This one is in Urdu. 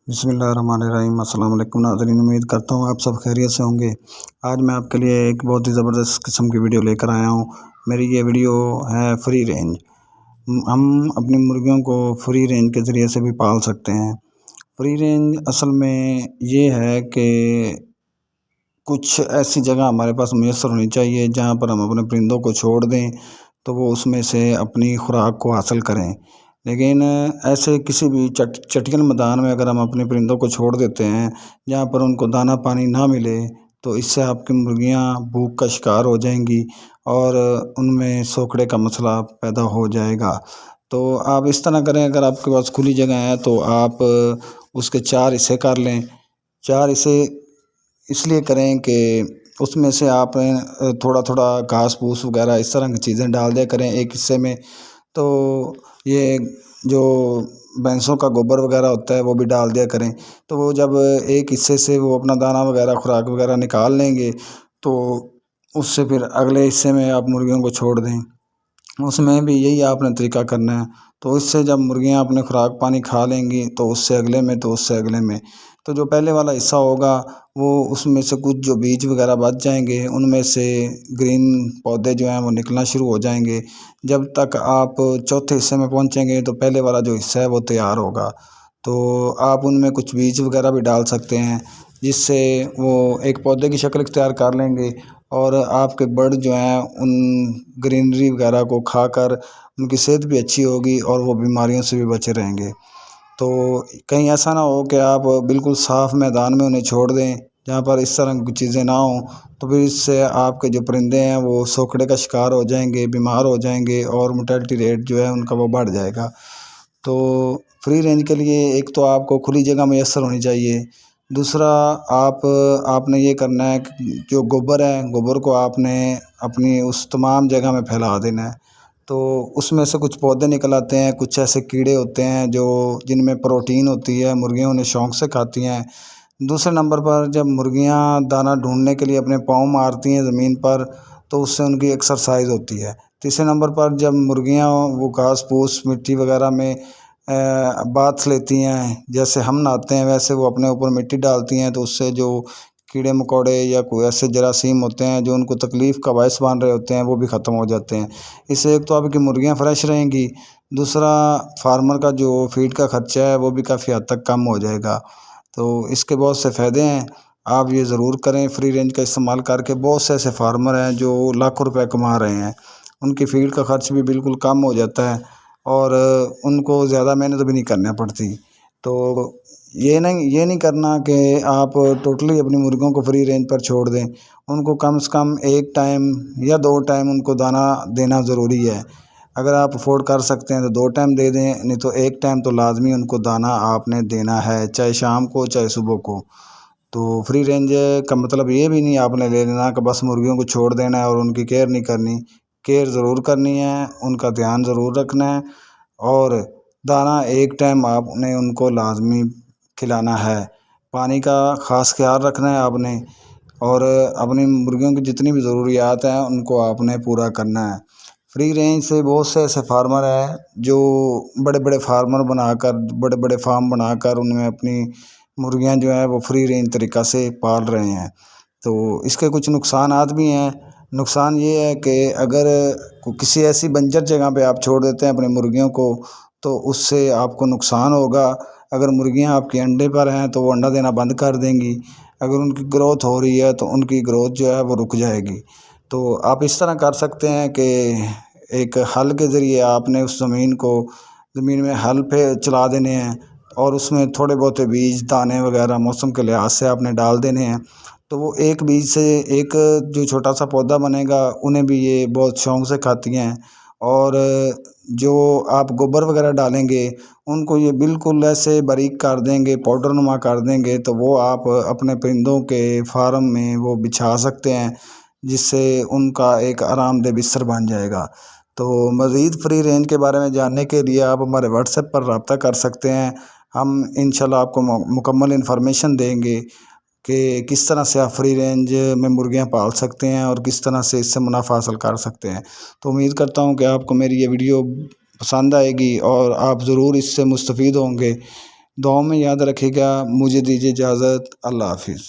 بسم اللہ الرحمن الرحیم۔ السلام علیکم ناظرین، امید کرتا ہوں آپ سب خیریت سے ہوں گے۔ آج میں آپ کے لیے ایک بہت ہی زبردست قسم کی ویڈیو لے کر آیا ہوں۔ میری یہ ویڈیو ہے فری رینج۔ ہم اپنی مرغیوں کو فری رینج کے ذریعے سے بھی پال سکتے ہیں۔ فری رینج اصل میں یہ ہے کہ کچھ ایسی جگہ ہمارے پاس میسر ہونی چاہیے جہاں پر ہم اپنے پرندوں کو چھوڑ دیں تو وہ اس میں سے اپنی خوراک کو حاصل کریں، لیکن ایسے کسی بھی چٹکن میدان میں اگر ہم اپنے پرندوں کو چھوڑ دیتے ہیں جہاں پر ان کو دانہ پانی نہ ملے تو اس سے آپ کی مرغیاں بھوک کا شکار ہو جائیں گی اور ان میں سوکھڑے کا مسئلہ پیدا ہو جائے گا۔ تو آپ اس طرح کریں، اگر آپ کے پاس کھلی جگہ ہے تو آپ اس کے 4 حصے کر لیں۔ 4 حصے اس لیے کریں کہ اس میں سے آپ تھوڑا تھوڑا گھاس پھوس وغیرہ اس طرح کی چیزیں ڈال دیا کریں ایک حصے میں۔ تو یہ جو بھینسوں کا گوبر وغیرہ ہوتا ہے وہ بھی ڈال دیا کریں، تو وہ جب ایک حصے سے وہ اپنا دانہ وغیرہ خوراک وغیرہ نکال لیں گے تو اس سے پھر اگلے حصے میں آپ مرغیوں کو چھوڑ دیں۔ اس میں بھی یہی آپ نے طریقہ کرنا ہے، تو اس سے جب مرغیاں اپنے خوراک پانی کھا لیں گی تو اس سے اگلے میں، تو اس سے اگلے میں، تو جو پہلے والا حصہ ہوگا وہ اس میں سے کچھ جو بیج وغیرہ بچ جائیں گے ان میں سے گرین پودے جو ہیں وہ نکلنا شروع ہو جائیں گے۔ جب تک آپ چوتھے حصے میں پہنچیں گے تو پہلے والا جو حصہ ہے وہ تیار ہوگا، تو آپ ان میں کچھ بیج وغیرہ بھی ڈال سکتے ہیں جس سے وہ ایک پودے کی شکل اختیار کر لیں گے اور آپ کے برڈ جو ہیں ان گرینری وغیرہ کو کھا کر ان کی صحت بھی اچھی ہوگی اور وہ بیماریوں سے بھی بچے رہیں گے۔ تو کہیں ایسا نہ ہو کہ آپ بالکل صاف میدان میں انہیں چھوڑ دیں جہاں پر اس طرح کی چیزیں نہ ہوں، تو پھر اس سے آپ کے جو پرندے ہیں وہ سوکھڑے کا شکار ہو جائیں گے، بیمار ہو جائیں گے اور mortality ریٹ جو ہے ان کا وہ بڑھ جائے گا۔ تو فری رینج کے لیے ایک تو آپ کو کھلی جگہ میسر ہونی چاہیے، دوسرا آپ نے یہ کرنا ہے کہ جو گوبر ہے گوبر کو آپ نے اپنی اس تمام جگہ میں پھیلا دینا ہے۔ تو اس میں سے کچھ پودے نکل آتے ہیں، کچھ ایسے کیڑے ہوتے ہیں جن میں پروٹین ہوتی ہے، مرغیاں انہیں شوق سے کھاتی ہیں۔ دوسرے نمبر پر جب مرغیاں دانہ ڈھونڈنے کے لیے اپنے پاؤں مارتی ہیں زمین پر تو اس سے ان کی ایکسرسائز ہوتی ہے۔ تیسرے نمبر پر جب مرغیاں وہ گھاس پھوس مٹی وغیرہ میں باتھ لیتی ہیں، جیسے ہم نہاتے ہیں ویسے وہ اپنے اوپر مٹی ڈالتی ہیں، تو اس سے جو کیڑے مکوڑے یا کوئی ایسے جراثیم ہوتے ہیں جو ان کو تکلیف کا باعث بن رہے ہوتے ہیں وہ بھی ختم ہو جاتے ہیں۔ اس سے ایک تو آپ کی مرغیاں فریش رہیں گی، دوسرا فارمر کا جو فیڈ کا خرچہ ہے وہ بھی کافی حد تک کم ہو جائے گا۔ تو اس کے بہت سے فائدے ہیں، آپ یہ ضرور کریں فری رینج کا استعمال کر کے۔ بہت سے ایسے فارمر ہیں جو لاکھوں روپے کما رہے ہیں، ان کی فیڈ کا خرچ بھی بالکل کم ہو جاتا ہے اور ان کو زیادہ محنت بھی نہیں کرنا پڑتی۔ تو یہ نہیں کرنا کہ آپ ٹوٹلی اپنی مرغیوں کو فری رینج پر چھوڑ دیں، ان کو کم سے کم 1 ٹائم یا 2 ٹائم ان کو دانہ دینا ضروری ہے۔ اگر آپ افورڈ کر سکتے ہیں تو 2 ٹائم دے دیں، نہیں تو 1 ٹائم تو لازمی ان کو دانہ آپ نے دینا ہے، چاہے شام کو چاہے صبح کو۔ تو فری رینج کا مطلب یہ بھی نہیں آپ نے لے لینا کہ بس مرغیوں کو چھوڑ دینا ہے اور ان کی کیئر نہیں کرنی۔ کیئر ضرور کرنی ہے، ان کا دھیان ضرور رکھنا ہے اور دانہ 1 ٹائم آپ نے ان کو لازمی کھلانا ہے۔ پانی کا خاص خیال رکھنا ہے آپ نے، اور اپنی مرغیوں کی جتنی بھی ضروریات ہیں ان کو آپ نے پورا کرنا ہے۔ فری رینج سے بہت سے ایسے فارمر ہیں جو بڑے بڑے فارمر بنا کر، بڑے بڑے فارم بنا کر ان میں اپنی مرغیاں جو ہیں وہ فری رینج طریقہ سے پال رہے ہیں۔ تو اس کے کچھ نقصانات بھی ہیں۔ نقصان یہ ہے کہ اگر کسی ایسی بنجر جگہ پہ آپ چھوڑ دیتے ہیں اپنی مرغیوں کو تو اس سے آپ کو نقصان ہوگا۔ اگر مرغیاں آپ کے انڈے پر ہیں تو وہ انڈا دینا بند کر دیں گی، اگر ان کی گروتھ ہو رہی ہے تو ان کی گروتھ جو ہے وہ رک جائے گی۔ تو آپ اس طرح کر سکتے ہیں کہ ایک ہل کے ذریعے آپ نے اس زمین میں ہل پہ چلا دینے ہیں اور اس میں تھوڑے بہت بیج دانے وغیرہ موسم کے لحاظ سے آپ نے ڈال دینے ہیں، تو وہ ایک بیج سے ایک جو چھوٹا سا پودا بنے گا انہیں بھی یہ بہت شوق سے کھاتی ہیں، اور جو آپ گوبر وغیرہ ڈالیں گے ان کو یہ بالکل ایسے باریک کر دیں گے، پاؤڈر نما کر دیں گے، تو وہ آپ اپنے پرندوں کے فارم میں وہ بچھا سکتے ہیں جس سے ان کا ایک آرام دہ بستر بن جائے گا۔ تو مزید فری رینج کے بارے میں جاننے کے لیے آپ ہمارے واٹس ایپ پر رابطہ کر سکتے ہیں، ہم انشاءاللہ آپ کو مکمل انفارمیشن دیں گے کہ کس طرح سے آپ فری رینج میں مرغیاں پال سکتے ہیں اور کس طرح سے اس سے منافع حاصل کر سکتے ہیں۔ تو امید کرتا ہوں کہ آپ کو میری یہ ویڈیو پسند آئے گی اور آپ ضرور اس سے مستفید ہوں گے۔ دعاؤں میں یاد رکھے گا. مجھے دیجیے اجازت. اللہ حافظ.